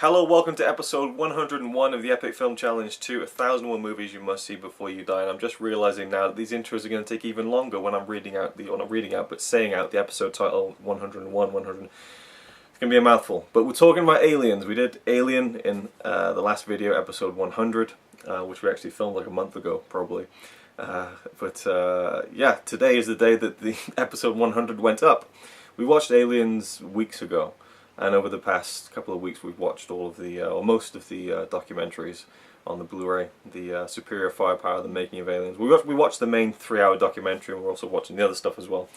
Hello, welcome to episode 101 of the Epic Film Challenge to 1001 movies you must see before you die. And I'm just realizing now that these intros are going to take even longer when I'm reading out the, or not reading out, but saying out the episode title 101, 100. It's going to be a mouthful. But we're talking about aliens. We did Alien in the last video, episode 100, which we actually filmed like a month ago, probably. Yeah, today is the day that the episode 100 went up. We watched Aliens weeks ago. And over the past couple of weeks, we've watched all of the, or most of the documentaries on the Blu-ray, the Superior Firepower, The Making of Aliens. We watched the main 3-hour documentary, and we're also watching the other stuff as well.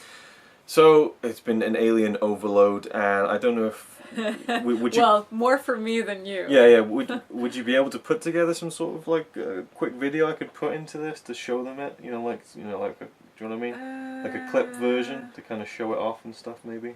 So it's been an alien overload, and I don't know if would you? Well, more for me than you. Yeah. Would you be able to put together some sort of like quick video I could put into this to show them it? Do you know what I mean? Like a clip version to kind of show it off and stuff, maybe.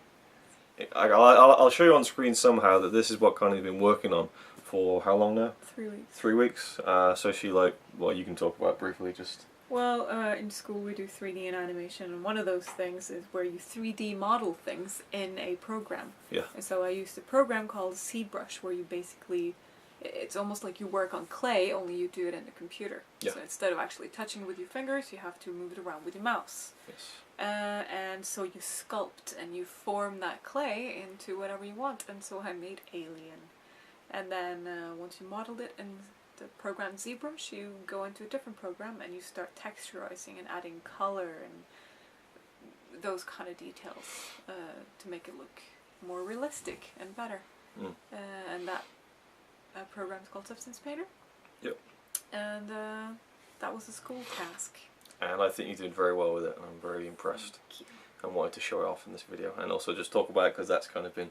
I'll show you on screen somehow that this is what Connie's been working on for how long now? 3 weeks. 3 weeks. So she well, you can talk about it briefly, just. Well, in school we do 3D and animation, and one of those things is where you 3D model things in a program. Yeah. And so I used a program called ZBrush, where you basically, it's almost like you work on clay, only you do it in the computer. Yeah. So instead of actually touching it with your fingers, you have to move it around with your mouse. Yes. And so you sculpt and you form that clay into whatever you want, and so I made Alien. And then once you modeled it in the program ZBrush, you go into a different program and you start texturizing and adding color and those kind of details to make it look more realistic and better. Mm. And that program is called Substance Painter. Yep. And that was a school task. And I think you did very well with it, and I'm very impressed. And wanted to show it off in this video, and also just talk about it because that's kind of been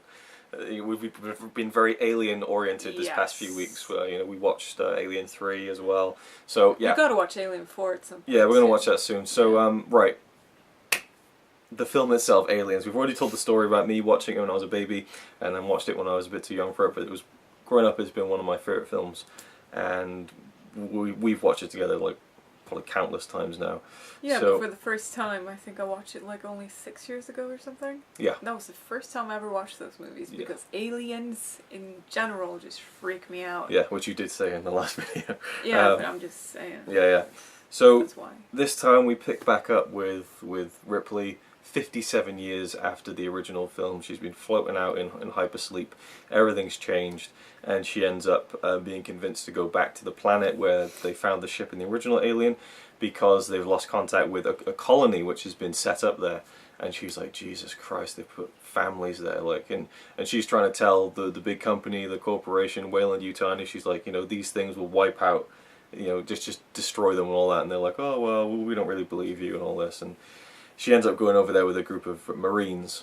we've been very alien oriented this past few weeks. We watched Alien 3 as well. So yeah, you got to watch Alien 4 at some point. Yeah, we're gonna watch that soon. So right, the film itself, Aliens. We've already told the story about me watching it when I was a baby, and then watched it when I was a bit too young for it. But it was growing up. It's been one of my favorite films, and we've watched it together like probably countless times now. Yeah, so, but for the first time, I think I watched it like only 6 years ago or something. Yeah. That was the first time I ever watched those movies, because aliens in general just freak me out. Yeah, which you did say in the last video. Yeah, but I'm just saying. Yeah. So that's why. This time we pick back up with Ripley 57 years after the original film. She's been floating out in hypersleep. Everything's changed, and she ends up being convinced to go back to the planet where they found the ship in the original Alien, because they've lost contact with a colony which has been set up there. And she's like, Jesus Christ, they've put families there, and she's trying to tell the big company, the corporation, Weyland-Yutani, she's like, these things will wipe out, just destroy them and all that. And they're like, oh well, we don't really believe you and all this. And she ends up going over there with a group of Marines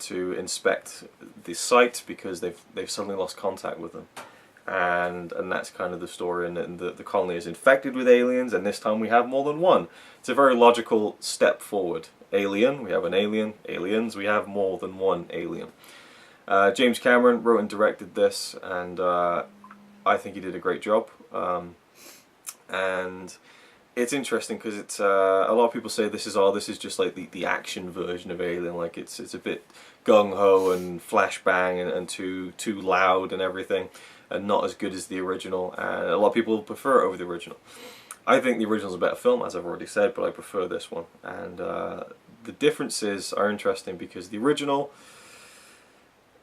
to inspect the site because they've suddenly lost contact with them, and that's kind of the story. And the colony is infected with aliens, and this time we have more than one. It's a very logical step forward. Alien, we have an alien. Aliens, we have more than one alien. James Cameron wrote and directed this, and I think he did a great job. And it's interesting because it's a lot of people say this is just like the action version of Alien, like it's a bit gung ho and flashbang and too loud and everything, and not as good as the original. And a lot of people prefer it over the original. I think the original's a better film, as I've already said, but I prefer this one. And the differences are interesting because the original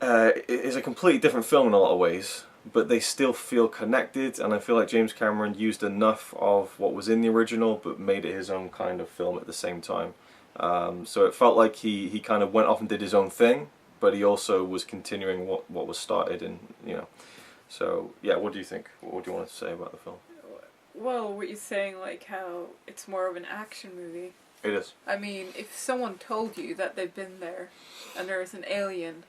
is a completely different film in a lot of ways, but they still feel connected, and I feel like James Cameron used enough of what was in the original but made it his own kind of film at the same time. So it felt like he kind of went off and did his own thing, but he also was continuing what was started, and So yeah, what do you think? What do you want to say about the film? Well, what you're saying, like how it's more of an action movie. It is. I mean, if someone told you that they've been there and there's an alien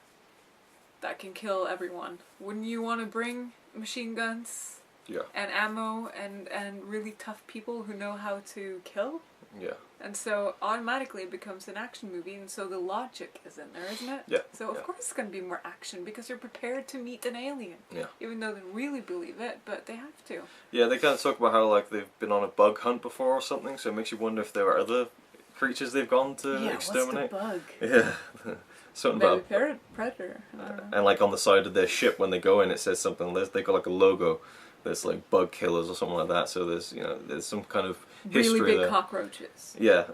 that can kill everyone, wouldn't you want to bring machine guns? Yeah. And ammo and really tough people who know how to kill? Yeah. And so automatically it becomes an action movie, and so the logic is in there, isn't it? Yeah. So of course it's going to be more action because you're prepared to meet an alien. Yeah. Even though they really believe it, but they have to. Yeah, they kind of talk about how like they've been on a bug hunt before or something, so it makes you wonder if there are other creatures they've gone to exterminate. What's the bug? Yeah. something Maybe about Predator. I don't know. and like on the side of their ship when they go in, it says something. They got like a logo that's like bug killers or something like that. So there's there's some kind of history Really big there. cockroaches. Yeah.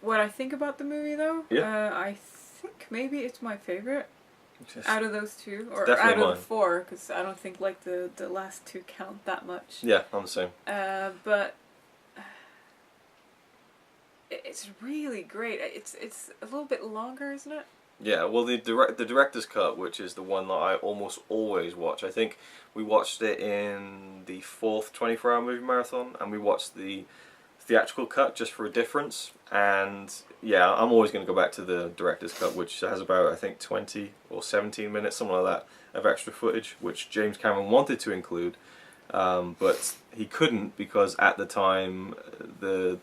What I think about the movie, though, Yeah. I think maybe it's my favorite Just- out of those two, or definitely out of mine. the four, because I don't think like the last two count that much. yeah, I'm the same. But it's really great. It's a little bit longer, isn't it? Yeah, well, the director's cut, which is the one that I almost always watch. I think we watched it in the 4th 24-hour movie marathon, and we watched the theatrical cut just for a difference. And yeah, I'm always going to go back to the director's cut, which has about, I think, 20 or 17 minutes, something like that, of extra footage, which James Cameron wanted to include, but he couldn't because at the time the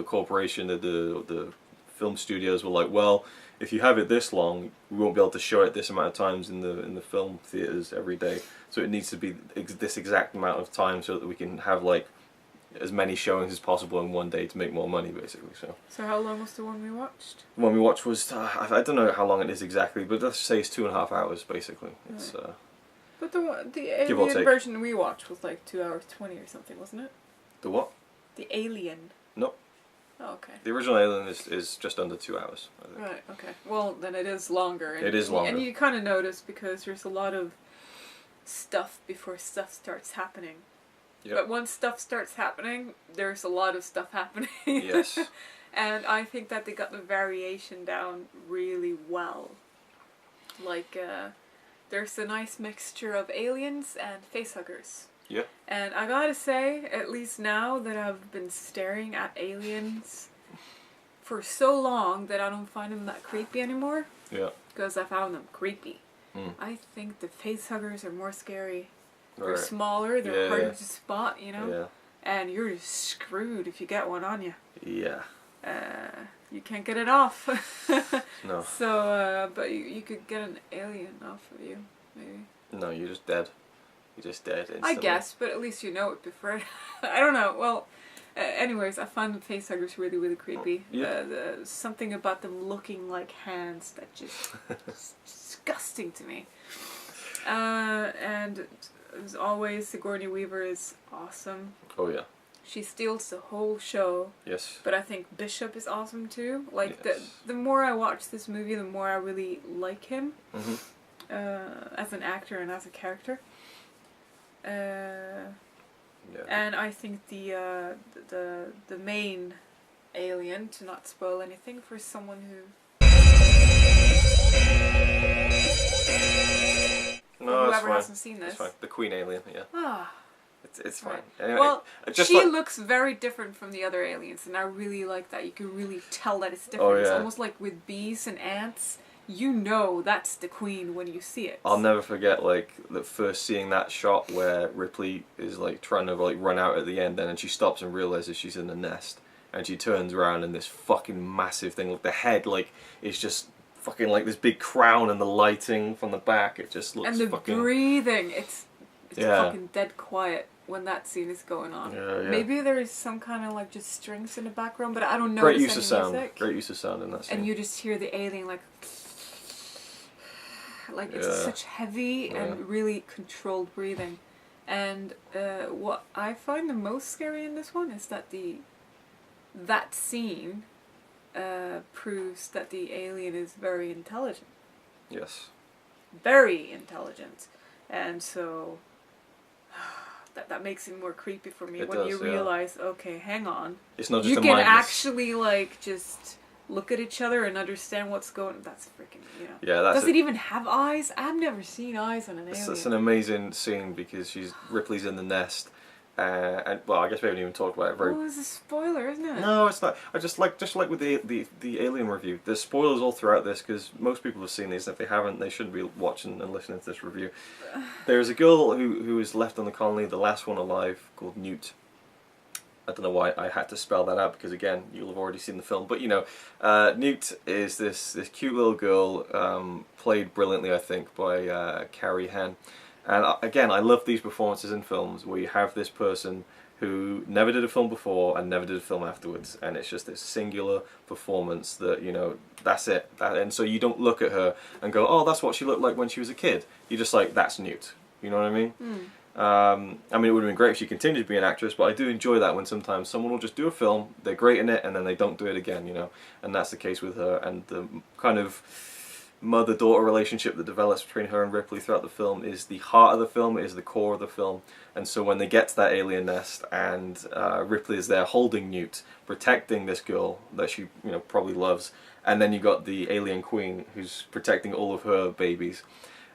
corporation, the film studios were like, well, if you have it this long, we won't be able to show it this amount of times in the film theaters every day. So it needs to be this exact amount of time so that we can have like as many showings as possible in one day to make more money, basically. So how long was the one we watched? the one we watched was I don't know how long it is exactly, but let's say it's 2.5 hours basically. It's But the Give or Alien take. version we watched was like 2 hours 20 or something, wasn't it? the what? The Alien. Nope. Oh, okay. The original Alien is just under 2 hours, I think. Right, okay. Well, then it is longer. And, It is longer. And you kind of notice because there's a lot of stuff before stuff starts happening. Yep. But once stuff starts happening, there's a lot of stuff happening. Yes. And I think that they got the variation down really well. Like, there's a nice mixture of aliens and facehuggers. Yeah. And I gotta say, at least now that I've been staring at aliens for so long that I don't find them that creepy anymore, Yeah. because I found them creepy. Mm. I think the facehuggers are more scary. They're Right. smaller, they're Yeah, harder yeah. to spot, you know? Yeah. And you're just screwed if you get one on you. Yeah. You can't get it off. No. So, but you could get an alien off of you, maybe. No, you're just dead. You're just dead instantly. I guess, but at least you know it before. I don't know. Well, anyways, I find the facehuggers really, really creepy. Yeah. Something about them looking like hands that just it's disgusting to me. And as always, Sigourney Weaver is awesome. Oh yeah. She steals the whole show. Yes. But I think Bishop is awesome too. Like Yes. the more I watch this movie, the more I really like him Mhm. as an actor and as a character. Yeah. And I think the main alien, to not spoil anything for someone who No, it's whoever fine. hasn't seen this. It's fine. The Queen Alien. Yeah. Ah, It's fine. right. Anyway, Well, just she like, looks very different from the other aliens, and I really like that. You can really tell that it's different. Oh, It's yeah. almost like with bees and ants. You know that's the Queen when you see it. I'll never forget like the first seeing that shot where Ripley is like trying to like run out at the end, and then she stops and realizes she's in the nest, and she turns around and this fucking massive thing, like the head, like is just fucking like this big crown, and the lighting from the back, it just looks And the fucking. breathing, it's Yeah. fucking dead quiet when that scene is going on. Yeah, yeah. Maybe there is some kind of like just strings in the background, but I don't know. Great use of sound. Great use of sound in that scene. And you just hear the alien like it's Yeah. such heavy and really controlled breathing. And what I find the most scary in this one is that that scene proves that the alien is very intelligent. Yes. Very intelligent. And so that makes it more creepy for me It when does, you yeah. realize, okay, hang on. It's not just You a can mindless. actually like just look at each other and understand what's going. That's freaking, you know. Yeah, that's Does it even have eyes? I've never seen eyes on an alien. It's an amazing scene because Ripley's in the nest, and well, I guess we haven't even talked about it very. Oh, it's a spoiler, isn't it? No, it's not. I just like with the Alien review. There's spoilers all throughout this because most people have seen these. And if they haven't, they shouldn't be watching and listening to this review. There's a girl who was left on the colony, the last one alive, called Newt. I don't know why I had to spell that out because again, you'll have already seen the film. But you know, Newt is this cute little girl, played brilliantly, I think, by Carrie, Henn. And again, I love these performances in films where you have this person who never did a film before and never did a film afterwards, and it's just this singular performance that, you know, that's it. And so you don't look at her and go, oh, that's what she looked like when she was a kid. You're just like, that's Newt. You know what I mean? I mean, it would have been great if she continued to be an actress, but I do enjoy that when sometimes someone will just do a film, they're great in it, and then they don't do it again, you know? And that's the case with her, and the kind of mother-daughter relationship that develops between her and Ripley throughout the film is the heart of the film, it is the core of the film. And so when they get to that alien nest and Ripley is there holding Newt, protecting this girl that she, you know, probably loves, and then you got the alien queen who's protecting all of her babies,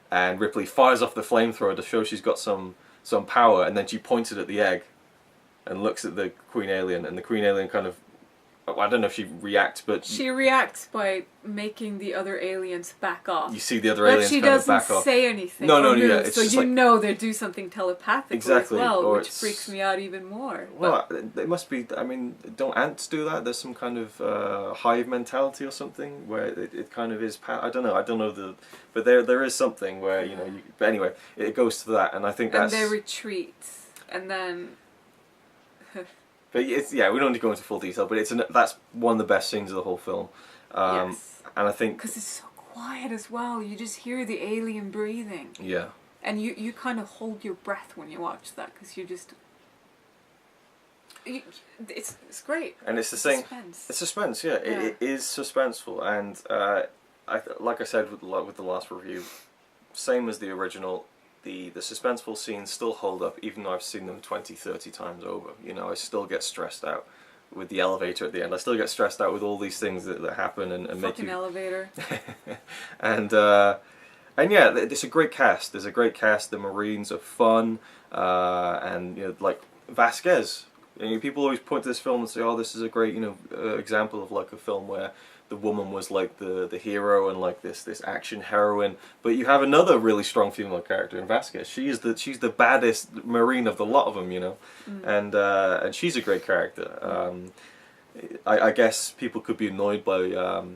and Ripley fires off the flamethrower to show she's got some power, and then she points it at the egg and looks at the queen alien, and the queen alien kind of, I don't know if she reacts, but she reacts by making the other aliens back off. You see the other aliens kind of back off. But she doesn't say anything. No, yeah. It's so just you like, know they do something telepathically exactly, as well, or which freaks me out even more. Well, it must be. I mean, don't ants do that? There's some kind of hive mentality or something where it kind of is. I don't know but there is something where, you know. But anyway, it goes to that, and I think that's. And they retreat, and then. But it's, yeah, we don't need to go into full detail, but that's one of the best scenes of the whole film. Yes. And I think... Because it's so quiet as well, you just hear the alien breathing. Yeah. And you kind of hold your breath when you watch that, because you just... It's great. And it's the same... Suspense. It's suspense, yeah. It is suspenseful, and like I said with the last review, same as the original, the suspenseful scenes still hold up, even though I've seen them 20, 30 times over. You know, I still get stressed out with the elevator at the end. I still get stressed out with all these things that happen and make you... Fucking elevator. And yeah, it's a great cast. There's a great cast. The Marines are fun, and, you know, like Vasquez. You know, people always point to this film and say, oh, this is a great, you know, example of like a film where the woman was like the hero and like this action heroine, but you have another really strong female character in Vasquez. She's the baddest Marine of the lot of them, you know, and she's a great character. I guess people could be annoyed by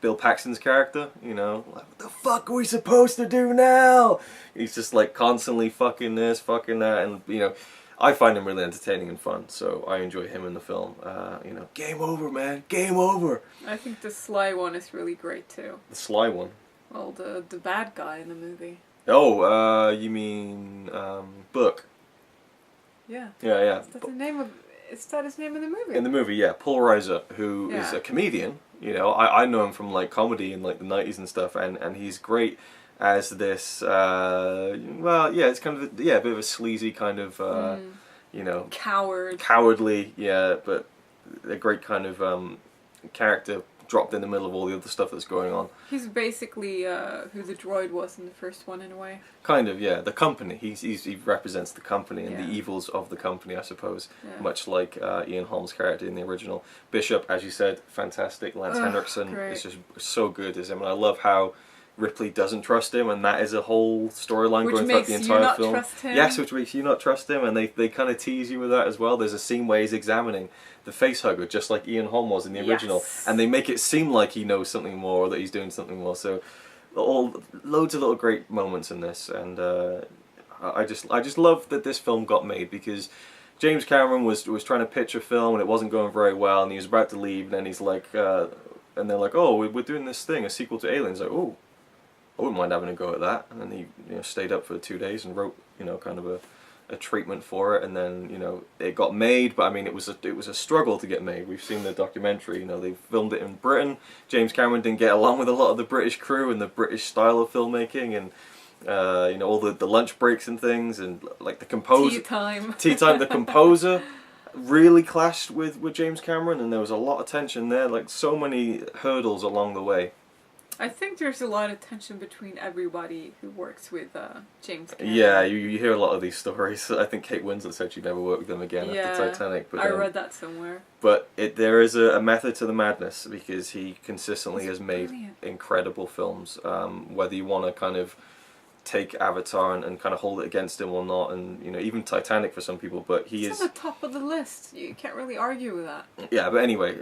Bill Paxton's character, you know, like, what the fuck are we supposed to do now? He's just like constantly fucking this, fucking that, and you know. I find him really entertaining and fun, so I enjoy him in the film. You know, game over, man, game over. I think the sly one is really great too. The sly one? Well, the bad guy in the movie. Oh, you mean Book? Yeah. Yeah. Is that the name of? Is that his name in the movie? In the movie, yeah, Polarizer, who is a comedian. You know, I know him from like comedy in like the 90s and stuff, and he's great as this, well, yeah, it's kind of, a bit of a sleazy kind of, you know... Cowardly, yeah, but a great kind of character dropped in the middle of all the other stuff that's going on. He's basically who the droid was in the first one, in a way. Kind of, yeah. The company. He represents the company and the evils of the company, I suppose. Yeah. Much like Ian Holm's character in the original. Bishop, as you said, fantastic. Lance Henriksen is just so good as him. And I love how Ripley doesn't trust him, and that is a whole storyline going throughout the entire film. Trust him. Yes, which makes you not trust him, and they kind of tease you with that as well. There's a scene where he's examining the facehugger, just like Ian Holm was in the original, and they make it seem like he knows something more, or that he's doing something more. So, loads of little great moments in this, and I just love that this film got made, because James Cameron was trying to pitch a film and it wasn't going very well, and he was about to leave, and then he's like, and they're like, oh, we're doing this thing, a sequel to Aliens. Like, oh, I wouldn't mind having a go at that. And then he stayed up for 2 days and wrote kind of a treatment for it, and then it got made. But I mean, it was a struggle to get made. We've seen the documentary. They filmed it in Britain. James Cameron didn't get along with a lot of the British crew and the British style of filmmaking, and all the lunch breaks and things, and like the composer tea time. The composer really clashed with James Cameron, and there was a lot of tension there. Like so many hurdles along the way. I think there's a lot of tension between everybody who works with James Cameron. Yeah, you hear a lot of these stories. I think Kate Winslet said she'd never work with them again after Titanic. But, I read that somewhere. But there is a method to the madness, because he consistently has made incredible films. Whether you want to kind of take Avatar and kind of hold it against him or not, and even Titanic for some people, but it's on the top of the list. You can't really argue with that. Yeah, but anyway,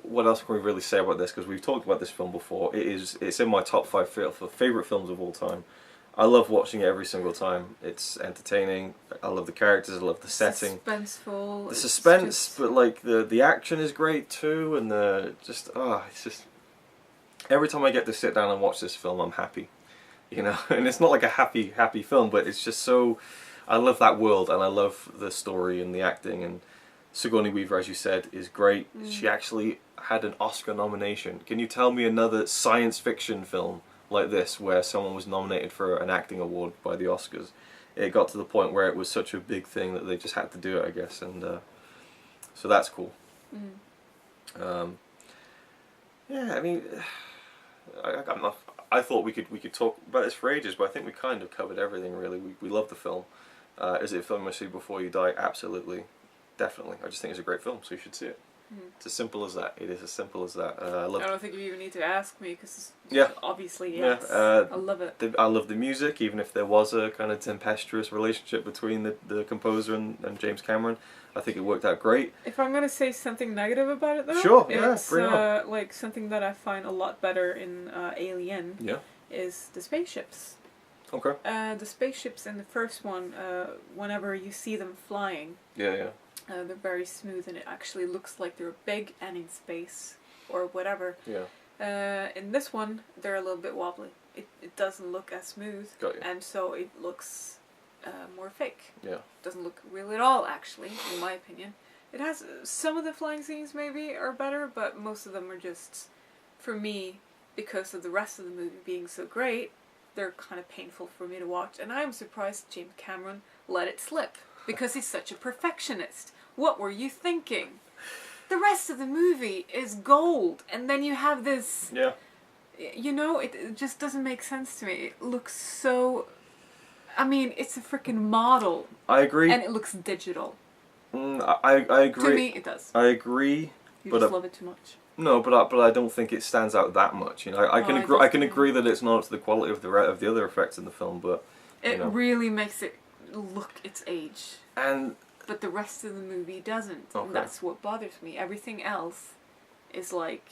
what else can we really say about this? Because we've talked about this film before. It's in my top 5 favorite films of all time. I love watching it every single time. It's entertaining. I love the characters. I love the setting. Suspenseful. The suspense, but like the action is great too, and it's just every time I get to sit down and watch this film, I'm happy, you know. And it's not like a happy film, but it's just so. I love that world, and I love the story and the acting. And Sigourney Weaver, as you said, is great. She actually had an Oscar nomination. Can you tell me another science fiction film like this where someone was nominated for an acting award by the Oscars? It got to the point where it was such a big thing that they just had to do it, I guess, and so that's cool. Yeah, I mean, I thought we could talk about this for ages, but I think we kind of covered everything. Really, we love the film. Is it a film you see before you die? Absolutely, definitely. I just think it's a great film, so you should see it. It's as simple as that. It is as simple as that. I don't think you even need to ask me, because obviously, yes. Yeah, I love it. I love the music, even if there was a kind of tempestuous relationship between the composer and James Cameron. I think it worked out great. If I'm going to say something negative about it, though, sure, it's like something that I find a lot better in Alien is the spaceships. Okay. The spaceships in the first one, whenever you see them flying, they're very smooth, and it actually looks like they're big and in space or whatever. Yeah. In this one, they're a little bit wobbly. It doesn't look as smooth, and so it looks more fake. Yeah. Doesn't look real at all, actually, in my opinion. It has some of the flying scenes maybe are better, but most of them are just, for me, because of the rest of the movie being so great, they're kind of painful for me to watch. And I'm surprised James Cameron let it slip, because he's such a perfectionist. What were you thinking? The rest of the movie is gold, and then you have this... Yeah. You know, it just doesn't make sense to me. It looks so... I mean, it's a freaking model. I agree. And it looks digital. I agree. To me, it does. I agree. You just love it too much. No, but I don't think it stands out that much. You know, I can agree that it's not to the quality of the other effects in the film, but it really makes it look its age. But the rest of the movie doesn't. Okay. And that's what bothers me. Everything else is like,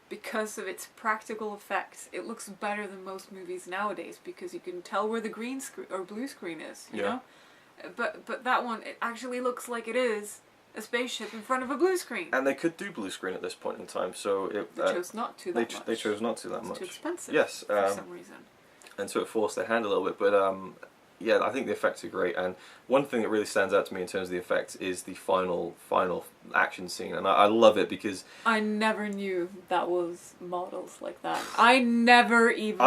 because of its practical effects, it looks better than most movies nowadays, because you can tell where the green screen or blue screen is, you know? But that one, it actually looks like it is a spaceship in front of a blue screen. And they could do blue screen at this point in time, so they chose not to that much. They chose not to that much. It's too expensive. Yes, for some reason. And so it forced their hand a little bit, but yeah, I think the effects are great. And one thing that really stands out to me in terms of the effects is the final action scene, and I love it because I never knew that was models like that. I never even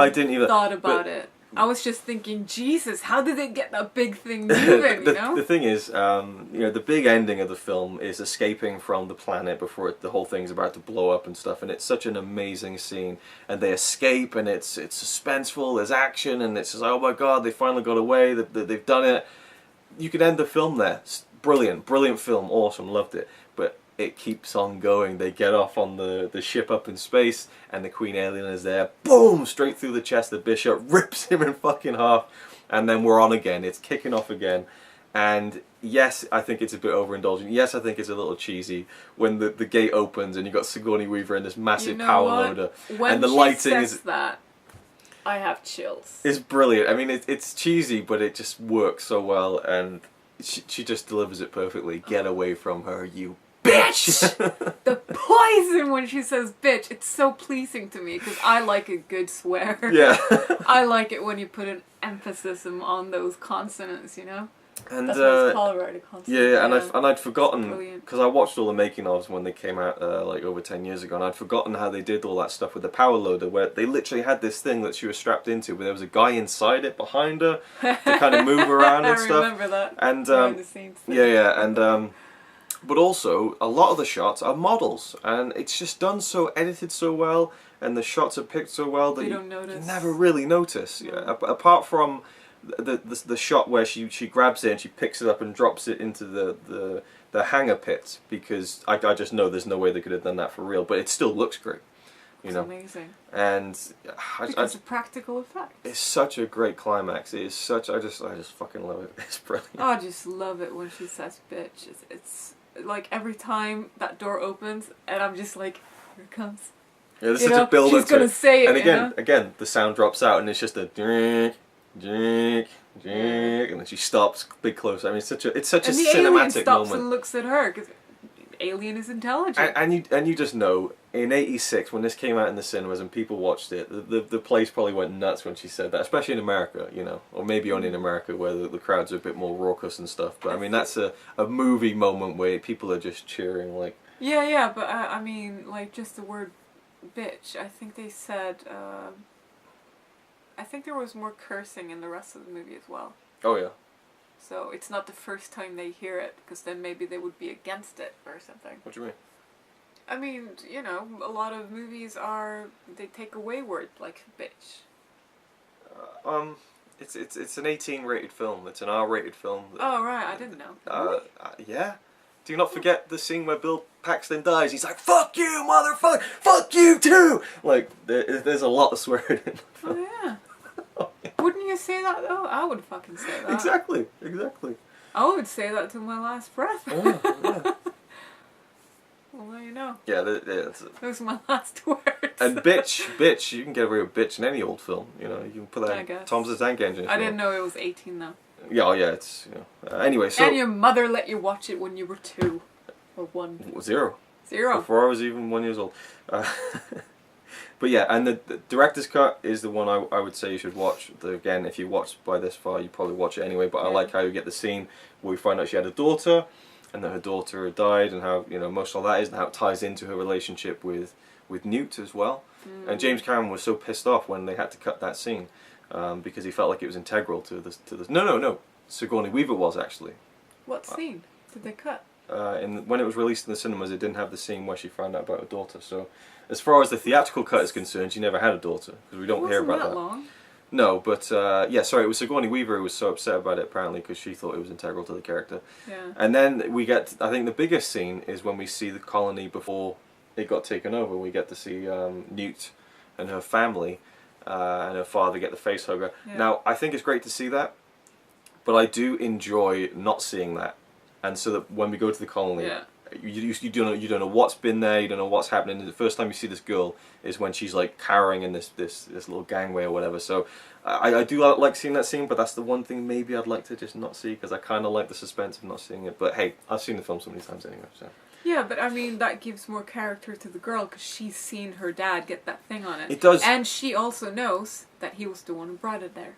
thought about it. I was just thinking, Jesus, how did they get that big thing moving, you know? The thing is, you know, the big ending of the film is escaping from the planet before the whole thing's about to blow up and stuff, and it's such an amazing scene. And they escape, and it's suspenseful, there's action, and it's just like, oh my god, they finally got away, they've done it. You could end the film there. Brilliant film, awesome, loved it. But it keeps on going. They get off on the ship up in space, and the Queen Alien is there. Boom! Straight through the chest. The Bishop rips him in fucking half, and then we're on again. It's kicking off again. And yes, I think it's a bit overindulgent. Yes, I think it's a little cheesy when the gate opens and you've got Sigourney Weaver in this massive power loader. When and the she lighting says is that, I have chills. It's brilliant. I mean, it's cheesy, but it just works so well, and she just delivers it perfectly. Get away from her, you bitch! The poison when she says bitch, it's so pleasing to me, because I like a good swear. Yeah. I like it when you put an emphasis on those consonants, you know? And that's what it's called, right? A consonant. Yeah, and I'd forgotten, because I watched all the making ofs when they came out like over 10 years ago, and I'd forgotten how they did all that stuff with the power loader, where they literally had this thing that she was strapped into, but there was a guy inside it behind her to kind of move around and stuff. I remember that. And the scenes yeah, and but also a lot of the shots are models, and it's just done so, edited so well, and the shots are picked so well that you never really notice. No. Yeah, apart from the shot where she grabs it and she picks it up and drops it into the hangar pit, because I just know there's no way they could have done that for real, but it still looks great. You know, amazing. And because of practical effects. It's such a great climax. It is such. I just fucking love it. It's brilliant. I just love it when she says bitch. It's like every time that door opens, and I'm just like, here it comes. Yeah, there's such a build she's gonna say it. And again, the sound drops out, and it's just a Jink, and then she stops, big close. I mean, it's such a and the cinematic alien stops moment. and looks at her because alien is intelligent. And you just know, in '86 when this came out in the cinemas and people watched it, the place probably went nuts when she said that, especially in America, you know, or maybe only in America where the crowds are a bit more raucous and stuff. But I mean, that's a movie moment where people are just cheering like. Yeah, but I mean, like just the word bitch. I think they said. I think there was more cursing in the rest of the movie as well. Oh yeah. So it's not the first time they hear it, because then maybe they would be against it or something. What do you mean? I mean, you know, a lot of movies they take away words like bitch. It's an 18 rated film. It's an R rated film. Oh right, I didn't know. Yeah. Do you not forget the scene where Bill Paxton dies? He's like, "Fuck you, motherfucker! Fuck you too!" Like there's a lot of swearing in the film. Oh yeah. Wouldn't you say that though? I would fucking say that. Exactly. I would say that till my last breath. Oh, yeah. Well, there you know. Yeah, Those are my last words. And bitch, you can get away with bitch in any old film. You know, you can put that in Tom's the Tank Engine. I didn't know it was 18 though. Yeah, it's, you know. Anyway, so... And your mother let you watch it when you were 2. Or 1. 0. 0. Before I was even 1 year old. But yeah, and the director's cut is the one I would say you should watch. Again, if you watched by this far, you probably watch it anyway, but I like how you get the scene where we find out she had a daughter, and that her daughter had died, and how, you know, emotional that is, and how it ties into her relationship with Newt as well. And James Cameron was so pissed off when they had to cut that scene, because he felt like it was integral to this. No. Sigourney Weaver was actually. What scene did they cut? When it was released in the cinemas, it didn't have the scene where she found out about her daughter. So, as far as the theatrical cut is concerned, she never had a daughter, because we don't hear about that. Long. No, but yeah, sorry, it was Sigourney Weaver who was so upset about it apparently because she thought it was integral to the character. Yeah. And then we get, I think the biggest scene is when we see the colony before it got taken over. We get to see Newt and her family and her father get the face hugger. Yeah. Now, I think it's great to see that, but I do enjoy not seeing that. And so that when we go to the colony, yeah. You don't know what's been there, you don't know what's happening. The first time you see this girl is when she's like cowering in this little gangway or whatever. So I do like seeing that scene, but that's the one thing maybe I'd like to just not see, because I kind of like the suspense of not seeing it. But hey, I've seen the film so many times anyway. So. Yeah, but I mean that gives more character to the girl because she's seen her dad get that thing on it. It does, and she also knows that he was the one who brought it there.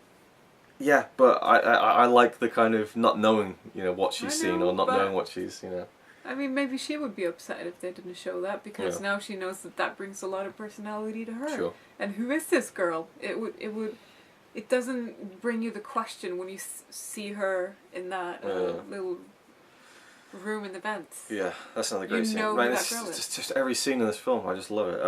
Yeah, but I like the kind of not knowing, you know, what she's seen or not knowing what she's, you know. I mean, maybe she would be upset if they didn't show that, because now she knows that brings a lot of personality to her. Sure. And who is this girl? It doesn't bring you the question when you see her in that little room in the vents. Yeah, that's another great scene. Know Man, who it's that girl is. just every scene in this film, I just love it.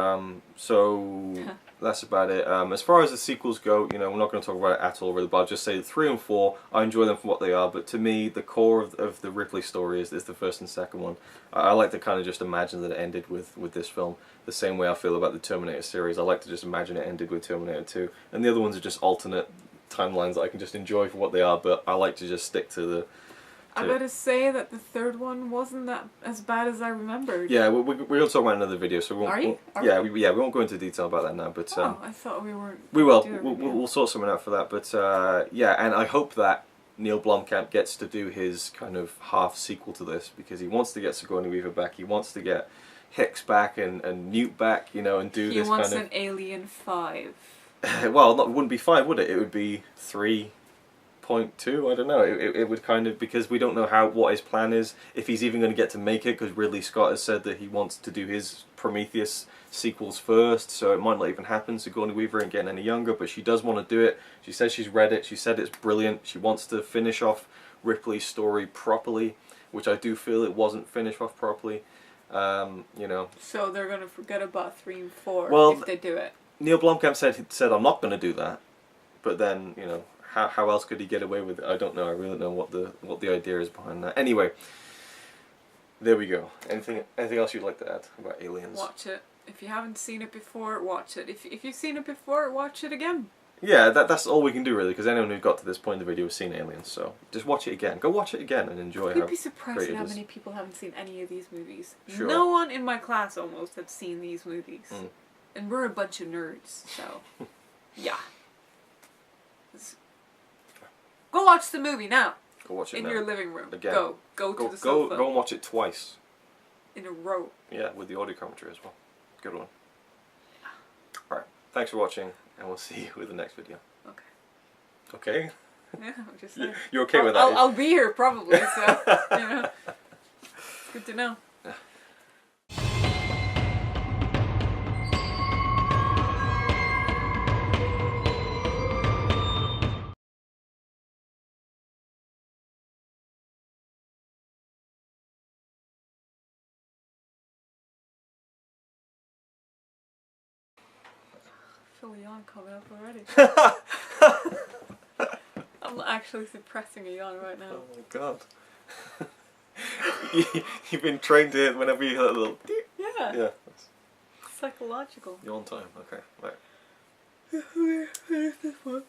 So that's about it. As far as the sequels go, you know, we're not going to talk about it at all really, but I'll just say 3 and 4, I enjoy them for what they are, but to me, the core of the Ripley story is the first and second one. I like to kind of just imagine that it ended with this film, the same way I feel about the Terminator series. I like to just imagine it ended with Terminator 2, and the other ones are just alternate timelines that I can just enjoy for what they are, but I like to just stick to the... I gotta say that the third one wasn't that as bad as I remembered. Yeah, we're going to talk about another video, so we won't. Are you? We won't go into detail about that now. But I thought we weren't. We will. We'll sort something out for that. But yeah, and I hope that Neil Blomkamp gets to do his kind of half sequel to this, because he wants to get Sigourney Weaver back. He wants to get Hicks back and Newt back, you know, and do this kind of. He wants an Alien 5. Well, it wouldn't be 5, would it? It would be 3.2. I don't know. It would kind of, because we don't know what his plan is, if he's even going to get to make it, because Ridley Scott has said that he wants to do his Prometheus sequels first, so it might not even happen. Sigourney Weaver ain't getting any younger, but she does want to do it. She says she's read it. She said it's brilliant. She wants to finish off Ripley's story properly, which I do feel it wasn't finished off properly. You know. So they're going to forget about 3 and 4 if they do it. Neil Blomkamp said I'm not going to do that, but then, you know, how else could he get away with it? I don't know. I really don't know what the idea is behind that. Anyway, there we go. Anything else you'd like to add about Aliens? Watch it. If you haven't seen it before, watch it. If you've seen it before, watch it again. Yeah, that's all we can do really, because anyone who got to this point in the video has seen Aliens. So just watch it again. Go watch it again and enjoy. You'd be surprised at how many people haven't seen any of these movies. Sure. No one in my class almost had seen these movies, and we're a bunch of nerds. So, yeah. Go watch the movie now. Go watch it in now. your living room. Again. Go to the sofa. Go and watch it twice. In a row. Yeah, with the audio commentary as well. Good one. Alright, thanks for watching, and we'll see you with the next video. Okay. Okay? Yeah, I'm just saying. You're okay with that? I'll be here probably, so, you know. It's good to know. I feel a yawn coming up already. I'm actually suppressing a yawn right now. Oh my god. You've been trained to it whenever you hear a little... Yeah. Yeah. Psychological. Yawn time, okay, right. Finish this one.